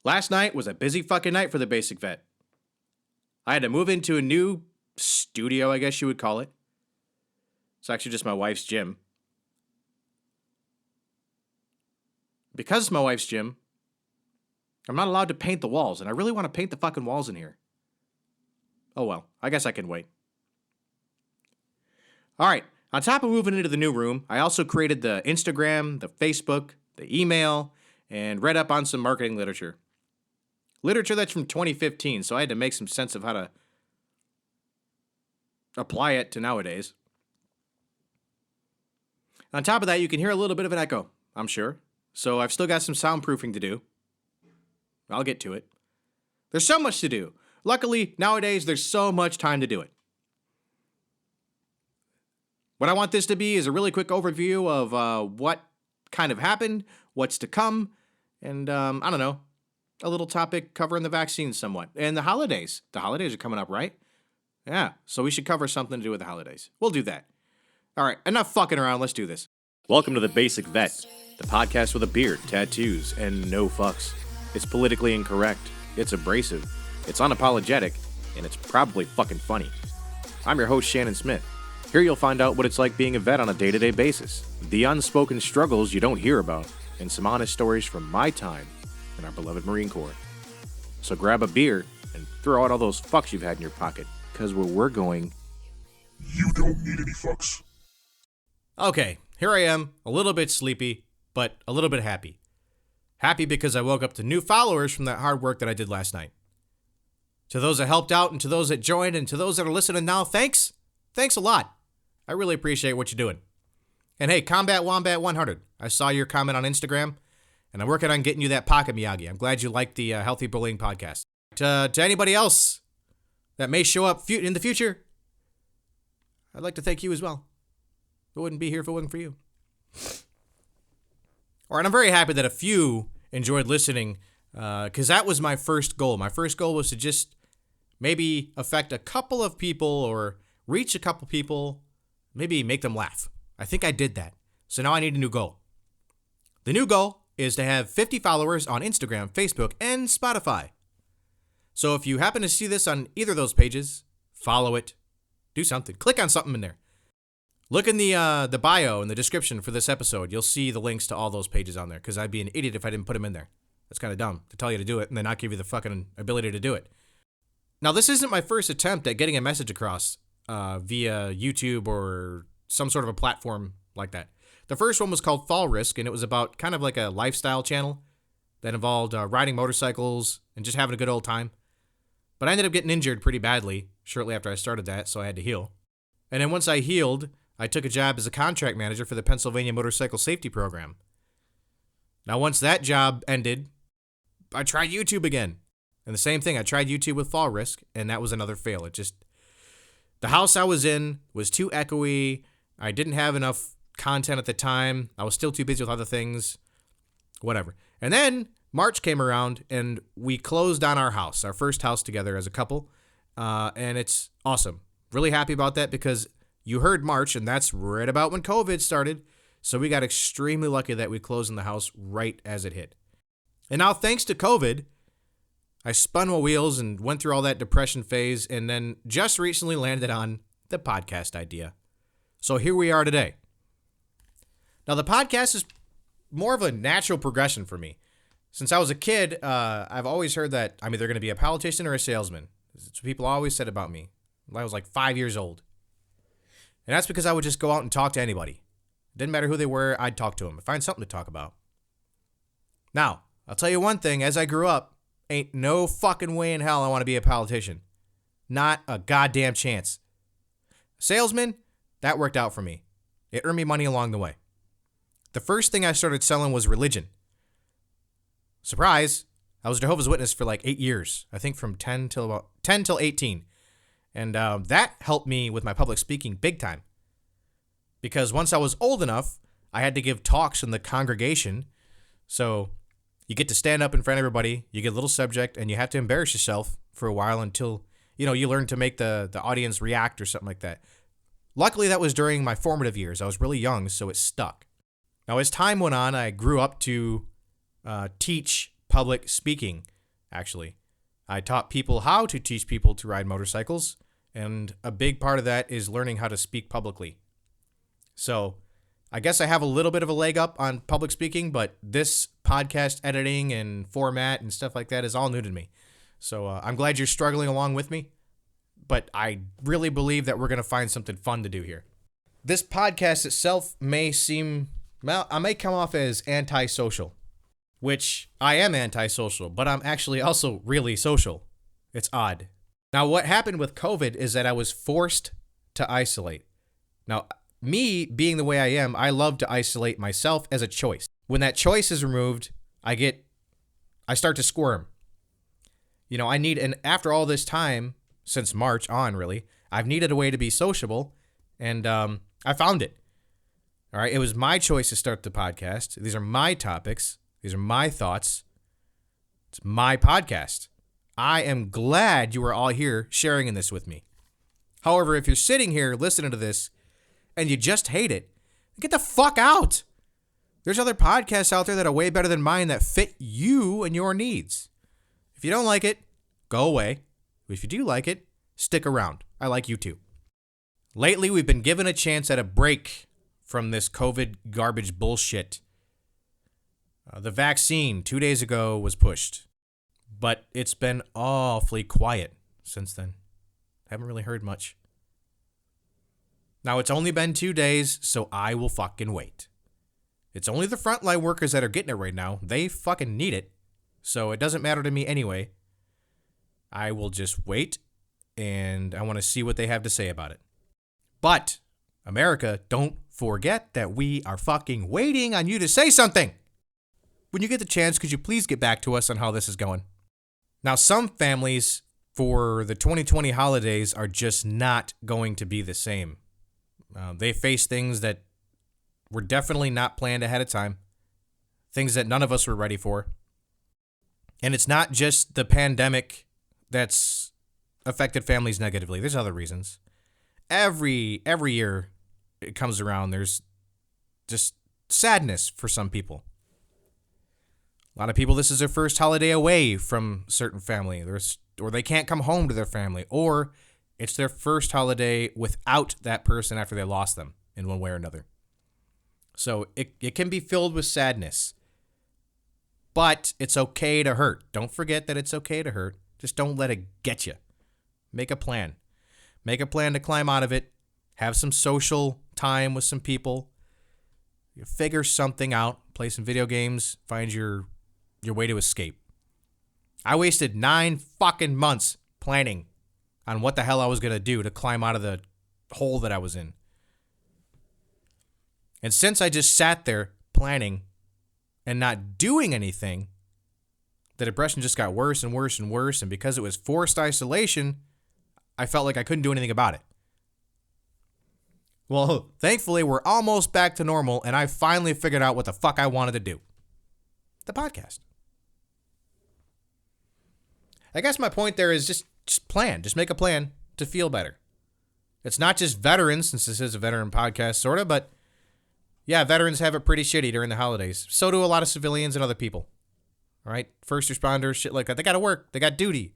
Last night was a busy fucking night for the Basic Vet. I had to move into a new studio, I guess you would call it. It's actually just my wife's gym. Because it's my wife's gym, I'm not allowed to paint the walls, and I really want to paint the fucking walls in here. Oh well, I guess I can wait. Alright, on top of moving into the new room, I also created the Instagram, the Facebook, the email, and read up on some marketing literature. Literature that's from 2015, so I had to make some sense of how to apply it to nowadays. On top of that, you can hear a little bit of an echo, I'm sure. So I've still got some soundproofing to do. I'll get to it. There's so much to do. Luckily, nowadays, there's so much time to do it. What I want this to be is a really quick overview of what kind of happened, what's to come, and, I don't know, a little topic covering the vaccine somewhat. And the holidays. The holidays are coming up, right? Yeah, so we should cover something to do with the holidays. We'll do that. All right, enough fucking around. Let's do this. Welcome to The Basic Vet, the podcast with a beard, tattoos, and no fucks. It's politically incorrect, it's abrasive, it's unapologetic, and it's probably fucking funny. I'm your host, Shannon Smith. Here you'll find out what it's like being a vet on a day-to-day basis, the unspoken struggles you don't hear about, and some honest stories from my time in our beloved Marine Corps. So grab a beer and throw out all those fucks you've had in your pocket, because where we're going, you don't need any fucks. Okay, here I am, a little bit sleepy, but a little bit happy. Happy because I woke up to new followers from that hard work that I did last night. To those that helped out, and to those that joined, and to those that are listening now, thanks. Thanks a lot. I really appreciate what you're doing. And hey, Combat Wombat 100, I saw your comment on Instagram, and I'm working on getting you that Pocket Miyagi. I'm glad you liked the Healthy Bullying podcast. To anybody else that may show up in the future, I'd like to thank you as well. I wouldn't be here if it wasn't for you. All right, I'm very happy that a few enjoyed listening, because that was my first goal. My first goal was to just maybe affect a couple of people or reach a couple people, maybe make them laugh. I think I did that. So now I need a new goal. The new goal is to have 50 followers on Instagram, Facebook, and Spotify. So if you happen to see this on either of those pages, follow it, do something, click on something in there. Look in the bio and the description for this episode. You'll see the links to all those pages on there, because I'd be an idiot if I didn't put them in there. That's kind of dumb to tell you to do it and then not give you the fucking ability to do it. Now, this isn't my first attempt at getting a message across via YouTube or some sort of a platform like that. The first one was called Fall Risk, and it was about kind of like a lifestyle channel that involved riding motorcycles and just having a good old time. But I ended up getting injured pretty badly shortly after I started that, so I had to heal. And then once I healed, I took a job as a contract manager for the Pennsylvania Motorcycle Safety Program. Now, once that job ended, I tried YouTube again. And the same thing, I tried YouTube with Fall Risk, and that was another fail. The house I was in was too echoey. I didn't have enough content at the time. I was still too busy with other things. Whatever. And then March came around, and we closed on our house, our first house together as a couple. And it's awesome. Really happy about that, because you heard March, and that's right about when COVID started. So we got extremely lucky that we closed in the house right as it hit. And now, thanks to COVID, I spun my wheels and went through all that depression phase, and then just recently landed on the podcast idea. So here we are today. Now, the podcast is more of a natural progression for me. Since I was a kid, I've always heard that I'm either going to be a politician or a salesman. It's what people always said about me when I was like 5 years old. And that's because I would just go out and talk to anybody. It didn't matter who they were, I'd talk to them. I'd find something to talk about. Now, I'll tell you one thing, as I grew up, ain't no fucking way in hell I want to be a politician. Not a goddamn chance. Salesman, that worked out for me. It earned me money along the way. The first thing I started selling was religion. Surprise, I was a Jehovah's Witness for like 8 years. I think from 10 till 18. And that helped me with my public speaking big time. Because once I was old enough, I had to give talks in the congregation. So you get to stand up in front of everybody, you get a little subject, and you have to embarrass yourself for a while until, you learn to make the audience react or something like that. Luckily, that was during my formative years. I was really young, so it stuck. Now, as time went on, I grew up to teach public speaking. actually. I taught people how to teach people to ride motorcycles, and a big part of that is learning how to speak publicly. So I guess I have a little bit of a leg up on public speaking, but this podcast editing and format and stuff like that is all new to me. So I'm glad you're struggling along with me, but I really believe that we're going to find something fun to do here. This podcast itself may seem, well, I may come off as antisocial, which I am antisocial, but I'm actually also really social. It's odd. Now, what happened with COVID is that I was forced to isolate. Now, me being the way I am, I love to isolate myself as a choice. When that choice is removed, I start to squirm. You know, and after all this time, since March on really, I've needed a way to be sociable, and I found it. All right, it was my choice to start the podcast. These are my topics. These are my thoughts. It's my podcast. I am glad you are all here sharing in this with me. However, if you're sitting here listening to this and you just hate it, get the fuck out. There's other podcasts out there that are way better than mine that fit you and your needs. If you don't like it, go away. If you do like it, stick around. I like you too. Lately, we've been given a chance at a break from this COVID garbage bullshit. The vaccine 2 days ago was pushed, but it's been awfully quiet since then. Haven't really heard much. Now, it's only been 2 days, so I will fucking wait. It's only the frontline workers that are getting it right now. They fucking need it, so it doesn't matter to me anyway. I will just wait, and I want to see what they have to say about it. But, America, don't forget that we are fucking waiting on you to say something. When you get the chance, could you please get back to us on how this is going? Now, some families for the 2020 holidays are just not going to be the same. They face things that were definitely not planned ahead of time, things that none of us were ready for. And it's not just the pandemic that's affected families negatively. There's other reasons. Every year it comes around, there's just sadness for some people. A lot of people, this is their first holiday away from certain family, or they can't come home to their family, or it's their first holiday without that person after they lost them in one way or another. So it can be filled with sadness, but it's okay to hurt. Don't forget that it's okay to hurt. Just don't let it get you. Make a plan. Make a plan to climb out of it. Have some social time with some people. You figure something out. Play some video games. Find your way to escape. I wasted 9 fucking months planning on what the hell I was going to do to climb out of the hole that I was in. And since I just sat there planning and not doing anything, the depression just got worse and worse and worse. And because it was forced isolation, I felt like I couldn't do anything about it. Well, thankfully, we're almost back to normal, and I finally figured out what the fuck I wanted to do. The podcast. I guess my point there is just plan. Just make a plan to feel better. It's not just veterans, since this is a veteran podcast, sort of, but yeah, veterans have it pretty shitty during the holidays. So do a lot of civilians and other people. All right? First responders, shit like that. They got to work. They got duty.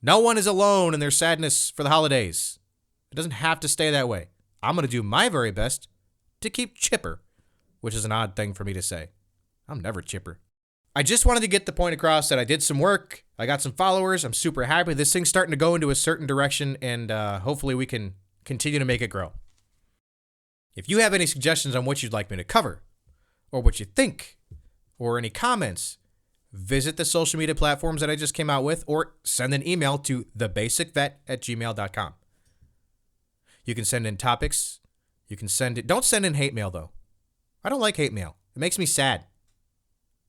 No one is alone in their sadness for the holidays. It doesn't have to stay that way. I'm going to do my very best to keep chipper, which is an odd thing for me to say. I'm never chipper. I just wanted to get the point across that I did some work. I got some followers. I'm super happy. This thing's starting to go into a certain direction, and hopefully we can continue to make it grow. If you have any suggestions on what you'd like me to cover, or what you think, or any comments, visit the social media platforms that I just came out with, or send an email to thebasicvet@gmail.com. You can send in topics. You can send it. Don't send in hate mail, though. I don't like hate mail. It makes me sad.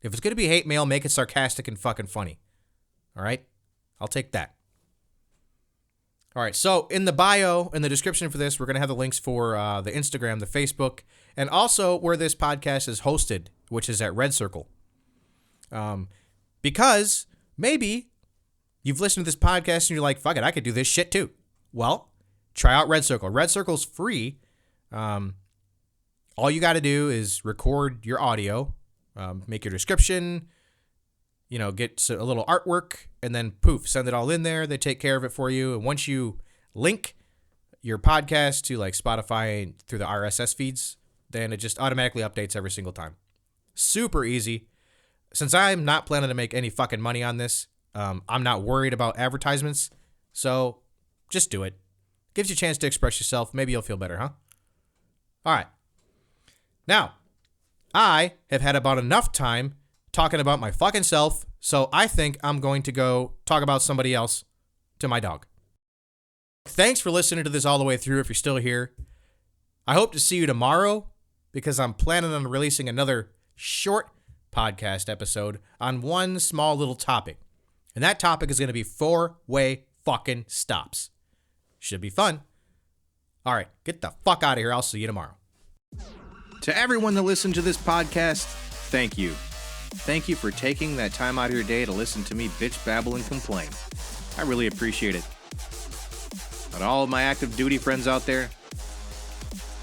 If it's going to be hate mail, make it sarcastic and fucking funny. All right? I'll take that. All right, so in the bio, in the description for this, we're going to have the links for the Instagram, the Facebook, and also where this podcast is hosted, which is at Red Circle. Because maybe you've listened to this podcast and you're like, fuck it, I could do this shit too. Well, try out Red Circle. Red Circle's free. All you got to do is record your audio, make your description, get a little artwork, and then poof, send it all in there. They take care of it for you. And once you link your podcast to like Spotify through the RSS feeds, then it just automatically updates every single time. Super easy. Since I'm not planning to make any fucking money on this, I'm not worried about advertisements. So just do it. Gives you a chance to express yourself. Maybe you'll feel better, huh? All right. Now, I have had about enough time talking about my fucking self, so I think I'm going to go talk about somebody else to my dog. Thanks for listening to this all the way through if you're still here. I hope to see you tomorrow because I'm planning on releasing another short podcast episode on one small little topic. And that topic is going to be 4-way fucking stops. Should be fun. All right, get the fuck out of here. I'll see you tomorrow. To everyone that listened to this podcast, thank you. Thank you for taking that time out of your day to listen to me bitch, babble, and complain. I really appreciate it. And all of my active duty friends out there,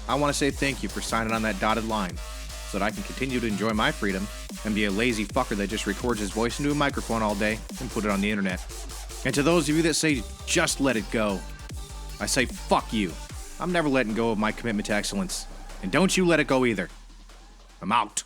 I want to say thank you for signing on that dotted line so that I can continue to enjoy my freedom and be a lazy fucker that just records his voice into a microphone all day and put it on the internet. And to those of you that say, just let it go, I say, fuck you. I'm never letting go of my commitment to excellence. And don't you let it go either. I'm out.